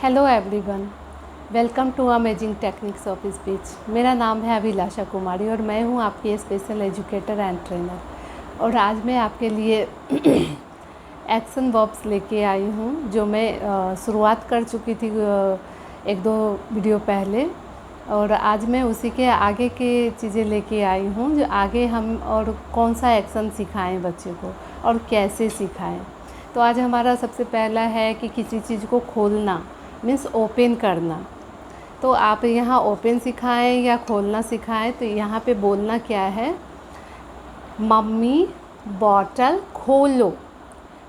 Hello everyone, welcome to amazing techniques of speech. मेरा नाम है अभिलाषा कुमारी और मैं हूं आपकी स्पेशल एजुकेटर एंड ट्रेनर। और आज मैं आपके लिए एक्शन वर्ब्स लेके आई हूं जो मैं शुरुआत कर चुकी थी एक दो वीडियो पहले, और आज मैं उसी के आगे के चीज़ें लेके आई हूं जो आगे हम और कौन सा एक्शन सिखाएं बच्चे को और कैसे सिखाएं। तो आज हमारा सबसे पहला है कि किसी चीज़ को खोलना मीन्स ओपन करना। तो आप यहाँ ओपन सिखाएं या खोलना सिखाएं, तो यहाँ पे बोलना क्या है, मम्मी बॉटल खोलो।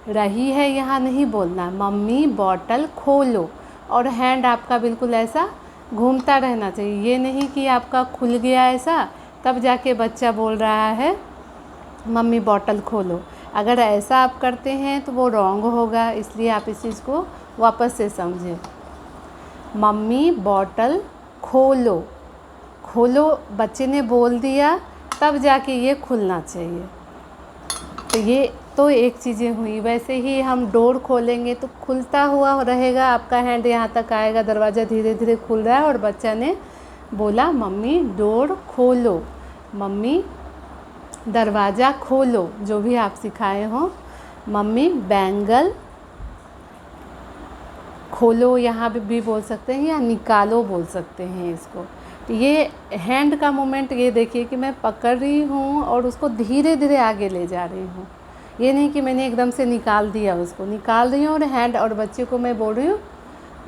रही है यहाँ नहीं बोलना, मम्मी बॉटल खोलो। और हैंड आपका बिल्कुल ऐसा घूमता रहना चाहिए, ये नहीं कि आपका खुल गया ऐसा तब जाके बच्चा बोल रहा है मम्मी बॉटल खोलो। अगर ऐसा आप करते हैं तो वो रॉन्ग होगा, इसलिए आप इस चीज़ को वापस से समझें। मम्मी बॉटल खोलो, खोलो बच्चे ने बोल दिया तब जाके ये खुलना चाहिए। तो ये तो एक चीज़ें हुई। वैसे ही हम डोर खोलेंगे तो खुलता हुआ रहेगा, आपका हैंड यहाँ तक आएगा, दरवाज़ा धीरे धीरे खुल रहा है और बच्चा ने बोला मम्मी डोर खोलो, मम्मी दरवाज़ा खोलो। जो भी आप सिखाए हो, मम्मी बैंगल खोलो यहाँ भी बोल सकते हैं या निकालो बोल सकते हैं इसको। तो ये हैंड का मूवमेंट ये देखिए कि मैं पकड़ रही हूँ और उसको धीरे धीरे आगे ले जा रही हूँ, ये नहीं कि मैंने एकदम से निकाल दिया, उसको निकाल रही हूँ। और हैंड और बच्चे को मैं बोल रही हूँ,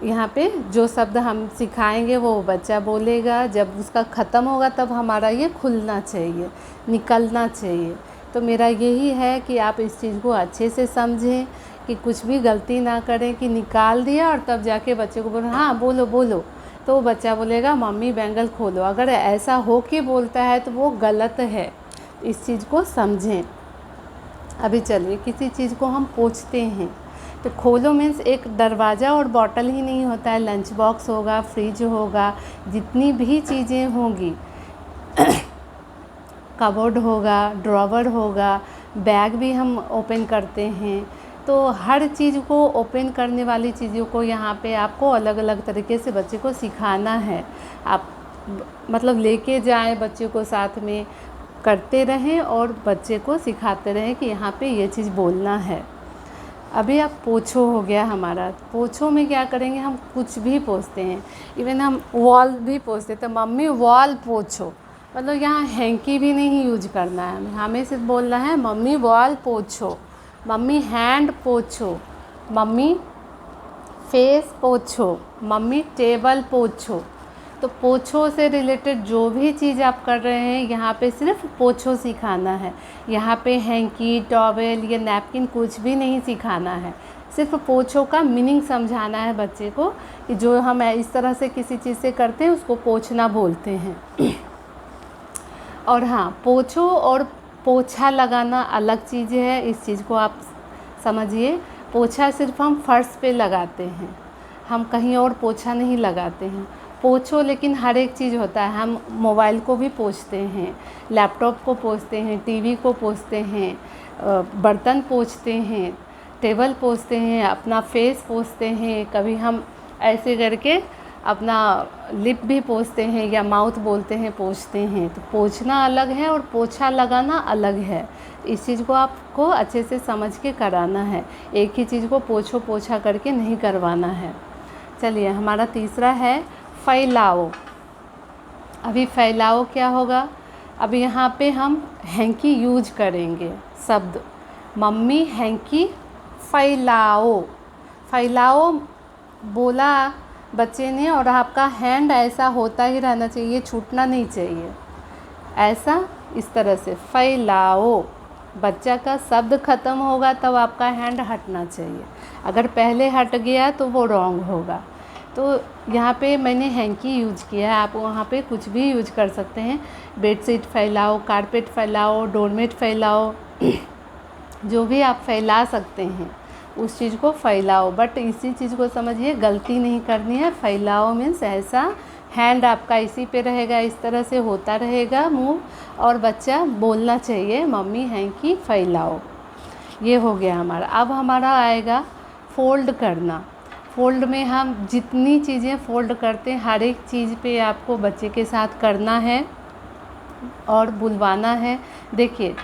यहाँ पे जो शब्द हम सिखाएंगे वो बच्चा बोलेगा, जब उसका ख़त्म होगा तब हमारा ये खुलना चाहिए, निकलना चाहिए। तो मेरा यही है कि आप इस चीज़ को अच्छे से समझें कि कुछ भी गलती ना करें कि निकाल दिया और तब जाके बच्चे को बोलो हाँ बोलो बोलो, तो बच्चा बोलेगा मम्मी बैंगल खोलो। अगर ऐसा हो के बोलता है तो वो गलत है, इस चीज़ को समझें। अभी चलिए किसी चीज़ को हम पूछते हैं, तो खोलो मीन्स एक दरवाज़ा और बॉटल ही नहीं होता है, लंच बॉक्स होगा, फ्रिज होगा, जितनी भी चीज़ें होंगी कबोर्ड होगा, ड्रॉवर होगा, बैग भी हम ओपन करते हैं। तो हर चीज़ को ओपन करने वाली चीज़ों को यहाँ पे आपको अलग अलग तरीके से बच्चे को सिखाना है। आप मतलब लेके जाएं बच्चे को, साथ में करते रहें और बच्चे को सिखाते रहें कि यहाँ पे ये चीज़ बोलना है। अभी आप पोछो हो गया हमारा, पोछो में क्या करेंगे, हम कुछ भी पोछते हैं, इवन हम वॉल भी पोछते, तो मम्मी वॉल पोछो, मतलब यहाँ हैंकी भी नहीं यूज करना है, हमें सिर्फ बोलना है मम्मी वॉल पोछो, मम्मी हैंड पोछो, मम्मी फेस पोछो, मम्मी टेबल पोछो। तो पोछो से रिलेटेड जो भी चीज़ आप कर रहे हैं यहाँ पे सिर्फ पोछो सिखाना है। यहाँ पे हैंकी, टॉवेल या नैपकिन कुछ भी नहीं सिखाना है, सिर्फ पोछो का मीनिंग समझाना है बच्चे को कि जो हम इस तरह से किसी चीज़ से करते हैं उसको पोछना बोलते हैं। और हाँ, पोछो और पोछा लगाना अलग चीज़ है, इस चीज़ को आप समझिए। पोछा सिर्फ हम फर्श पे लगाते हैं, हम कहीं और पोछा नहीं लगाते हैं। पोछो लेकिन हर एक चीज़ होता है, हम मोबाइल को भी पोछते हैं, लैपटॉप को पोछते हैं, टीवी को पोछते हैं, बर्तन पोछते हैं, टेबल पोछते हैं, अपना फेस पोछते हैं, कभी हम ऐसे करके अपना लिप भी पोछते हैं या माउथ बोलते हैं पोछते हैं। तो पोछना अलग है और पोछा लगाना अलग है, इस चीज़ को आपको अच्छे से समझ के कराना है, एक ही चीज़ को पोछो पोछा करके नहीं करवाना है। चलिए हमारा तीसरा है फैलाओ। अभी फैलाओ क्या होगा, अभी यहाँ पे हम हैंकी यूज करेंगे शब्द, मम्मी हैंकी फैलाओ। फैलाओ बोला बच्चे ने और आपका हैंड ऐसा होता ही रहना चाहिए, छूटना नहीं चाहिए, ऐसा इस तरह से फैलाओ। बच्चा का शब्द ख़त्म होगा तब आपका हैंड हटना चाहिए, अगर पहले हट गया तो वो रॉन्ग होगा। तो यहाँ पे मैंने हैंकी यूज किया है, आप वहाँ पे कुछ भी यूज कर सकते हैं, बेडशीट फैलाओ, कारपेट फैलाओ, डोरमेट फैलाओ, जो भी आप फैला सकते हैं उस चीज़ को फैलाओ। बट इसी चीज़ को समझिए, गलती नहीं करनी है। फैलाओ मीन्स ऐसा हैंड आपका इसी पे रहेगा, इस तरह से होता रहेगा मूव, और बच्चा बोलना चाहिए मम्मी हैंकी फैलाओ। ये हो गया हमारा। अब हमारा आएगा फोल्ड करना। फ़ोल्ड में हम जितनी चीज़ें फ़ोल्ड करते हैं हर एक चीज़ पे आपको बच्चे के साथ करना है और बुलवाना है। देखिए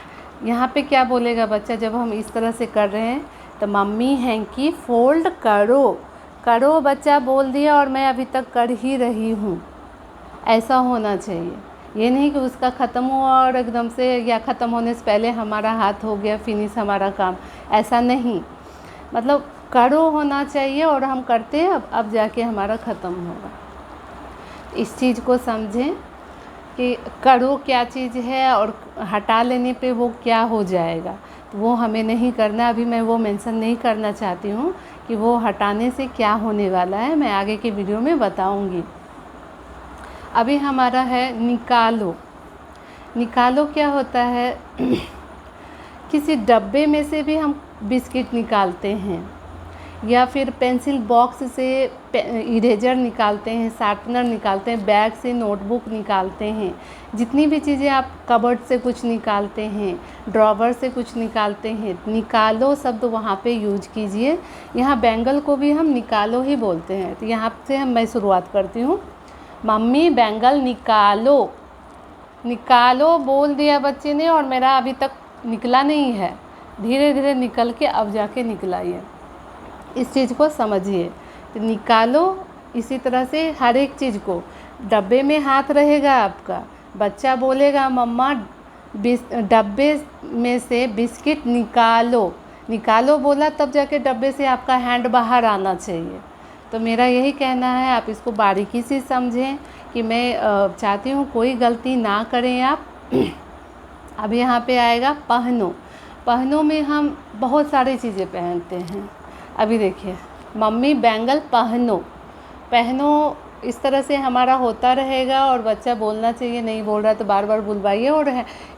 यहाँ पे क्या बोलेगा बच्चा जब हम इस तरह से कर रहे हैं, तो मम्मी हैंकी फ़ोल्ड करो, करो बच्चा बोल दिया और मैं अभी तक कर ही रही हूँ। ऐसा होना चाहिए। ये नहीं कि उसका ख़त्म हुआ और एकदम से या ख़त्म होने से पहले हमारा हाथ हो गया फिनिश हमारा काम, ऐसा नहीं। मतलब करो होना चाहिए और हम करते हैं अब जाके हमारा ख़त्म होगा। इस चीज़ को समझें कि करो क्या चीज़ है और हटा लेने पे वो क्या हो जाएगा, तो वो हमें नहीं करना। अभी मैं वो मेंशन नहीं करना चाहती हूँ कि वो हटाने से क्या होने वाला है, मैं आगे के वीडियो में बताऊँगी। अभी हमारा है निकालो। निकालो क्या होता है किसी डब्बे में से भी हम बिस्किट निकालते हैं, या फिर पेंसिल बॉक्स से इरेजर निकालते हैं, शार्पनर निकालते हैं, बैग से नोटबुक निकालते हैं, जितनी भी चीज़ें आप कबर्ड से कुछ निकालते हैं, ड्रॉवर से कुछ निकालते हैं, निकालो शब्द वहाँ पे यूज कीजिए। यहाँ बैंगल को भी हम निकालो ही बोलते हैं। तो यहाँ से मैं शुरुआत करती हूँ। मम्मी बैंगल निकालो, निकालो बोल दिया बच्चे ने और मेरा अभी तक निकला नहीं है, धीरे धीरे निकल के अब जाके निकला ये। इस चीज़ को समझिए। तो निकालो, इसी तरह से हर एक चीज़ को, डब्बे में हाथ रहेगा आपका, बच्चा बोलेगा मम्मा डब्बे में से बिस्किट निकालो, निकालो बोला तब जाके डब्बे से आपका हैंड बाहर आना चाहिए। तो मेरा यही कहना है, आप इसको बारीकी से समझें कि मैं चाहती हूँ कोई गलती ना करें आप। अब यहाँ पे आएगा पहनो। पहनों में हम बहुत सारी चीज़ें पहनते हैं। अभी देखिए मम्मी बैंगल पहनो, पहनो इस तरह से हमारा होता रहेगा और बच्चा बोलना चाहिए, नहीं बोल रहा तो बार बार बुलवाइए और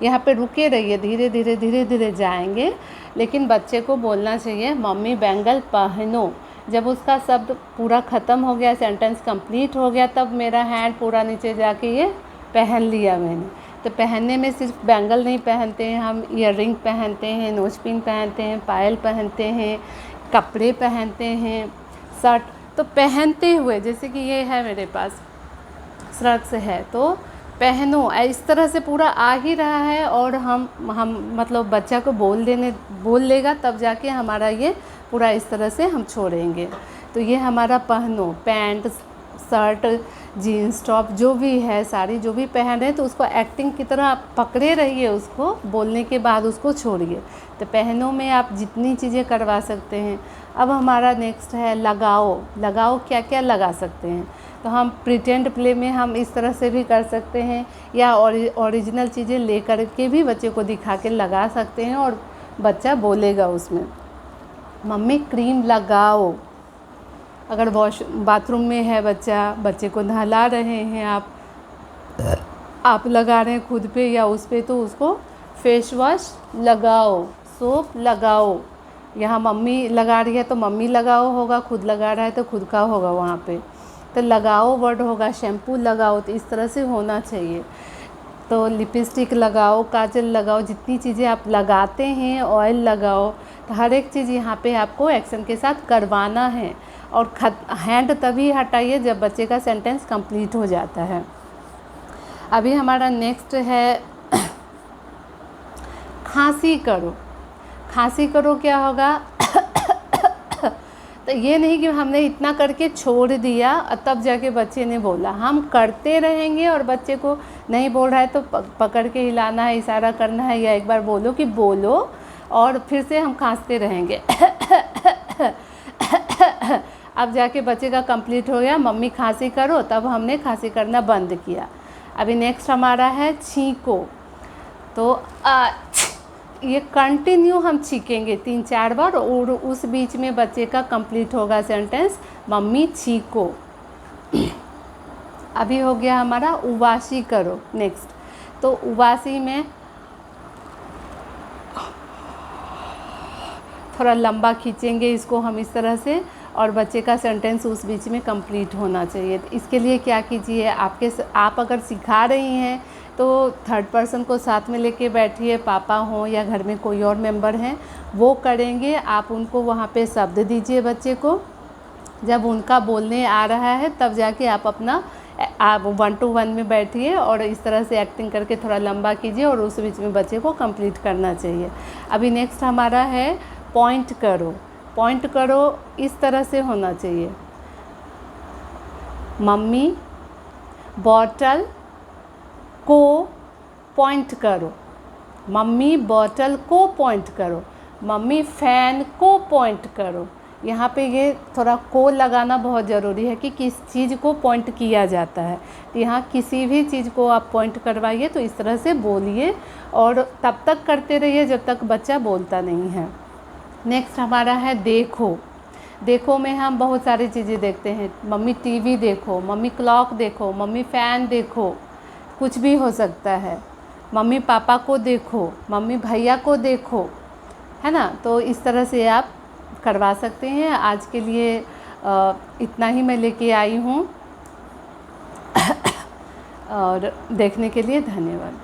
यहाँ पे रुके रहिए, धीरे धीरे धीरे धीरे जाएंगे, लेकिन बच्चे को बोलना चाहिए मम्मी बैंगल पहनो। जब उसका शब्द पूरा ख़त्म हो गया, सेंटेंस कंप्लीट हो गया, तब मेरा हैंड पूरा नीचे जाके ये पहन लिया मैंने। तो पहनने में सिर्फ बैंगल नहीं पहनते हैं, हम ईयर रिंग पहनते हैं, नोज पिन पहनते हैं, पायल पहनते हैं, कपड़े पहनते हैं, शर्ट। तो पहनते हुए, जैसे कि ये है मेरे पास शर्ट्स है, तो पहनो इस तरह से पूरा आ ही रहा है और हम मतलब बच्चा को बोल लेगा तब जाके हमारा ये पूरा इस तरह से हम छोड़ेंगे। तो ये हमारा पहनो, पैंट शर्ट जीन्स टॉप जो भी है, साड़ी जो भी पहन रहे हैं, तो उसको एक्टिंग की तरह आप पकड़े रहिए, उसको बोलने के बाद उसको छोड़िए। तो पहनों में आप जितनी चीज़ें करवा सकते हैं। अब हमारा नेक्स्ट है लगाओ। लगाओ क्या क्या लगा सकते हैं, तो हम प्रिटेंड प्ले में हम इस तरह से भी कर सकते हैं, या ओरिजिनल चीज़ें ले कर के भी बच्चे को दिखा के लगा सकते हैं और बच्चा बोलेगा उसमें मम्मी क्रीम लगाओ। अगर बाथरूम में है बच्चे को नहला रहे हैं आप लगा रहे हैं खुद पे या उस पे, तो उसको फेस वॉश लगाओ, सोप लगाओ। यहाँ मम्मी लगा रही है तो मम्मी लगाओ होगा, खुद लगा रहा है तो खुद का होगा वहाँ पे। तो लगाओ वर्ड होगा, शैम्पू लगाओ, तो इस तरह से होना चाहिए। तो लिपस्टिक लगाओ, काजल लगाओ, जितनी चीज़ें आप लगाते हैं, ऑयल लगाओ, तो हर एक चीज़ यहाँ पे आपको एक्शन के साथ करवाना है। और हैंड तभी हटाइए जब बच्चे का सेंटेंस कंप्लीट हो जाता है। अभी हमारा नेक्स्ट है खांसी करो। खांसी करो क्या होगा तो ये नहीं कि हमने इतना करके छोड़ दिया और तब जाके बच्चे ने बोला, हम करते रहेंगे और बच्चे को नहीं बोल रहा है तो पकड़ के हिलाना है, इशारा करना है, या एक बार बोलो कि बोलो और फिर से हम खांसते रहेंगे। अब जाके बच्चे का कंप्लीट हो गया, मम्मी खांसी करो, तब हमने खांसी करना बंद किया। अभी नेक्स्ट हमारा है छींको। तो ये कंटिन्यू हम छींकेंगे 3-4 बार और उस बीच में बच्चे का कंप्लीट होगा सेंटेंस मम्मी छींको। अभी हो गया हमारा उबासी करो नेक्स्ट। तो उबासी में थोड़ा लंबा खींचेंगे इसको हम इस तरह से, और बच्चे का सेंटेंस उस बीच में कंप्लीट होना चाहिए। तो इसके लिए क्या कीजिए, आप अगर सिखा रही हैं तो थर्ड पर्सन को साथ में लेके बैठिए, पापा हों या घर में कोई और मेंबर हैं वो करेंगे, आप उनको वहाँ पे शब्द दीजिए बच्चे को, जब उनका बोलने आ रहा है तब जाके आप 1 to 1 में बैठिए और इस तरह से एक्टिंग करके थोड़ा लंबा कीजिए और उस बीच में बच्चे को कंप्लीट करना चाहिए। अभी नेक्स्ट हमारा है पॉइंट करो। पॉइंट करो इस तरह से होना चाहिए, मम्मी बॉटल को पॉइंट करो, मम्मी बॉटल को पॉइंट करो, मम्मी फ़ैन को पॉइंट करो। यहाँ पे ये थोड़ा को लगाना बहुत ज़रूरी है कि किस चीज़ को पॉइंट किया जाता है। तो यहाँ किसी भी चीज़ को आप पॉइंट करवाइए तो इस तरह से बोलिए और तब तक करते रहिए जब तक बच्चा बोलता नहीं है। नेक्स्ट हमारा है देखो। देखो में हम बहुत सारी चीज़ें देखते हैं, मम्मी टीवी देखो, मम्मी क्लॉक देखो, मम्मी फ़ैन देखो, कुछ भी हो सकता है। मम्मी पापा को देखो, मम्मी भैया को देखो, है ना। तो इस तरह से आप करवा सकते हैं। आज के लिए इतना ही मैं लेके आई हूँ और देखने के लिए धन्यवाद।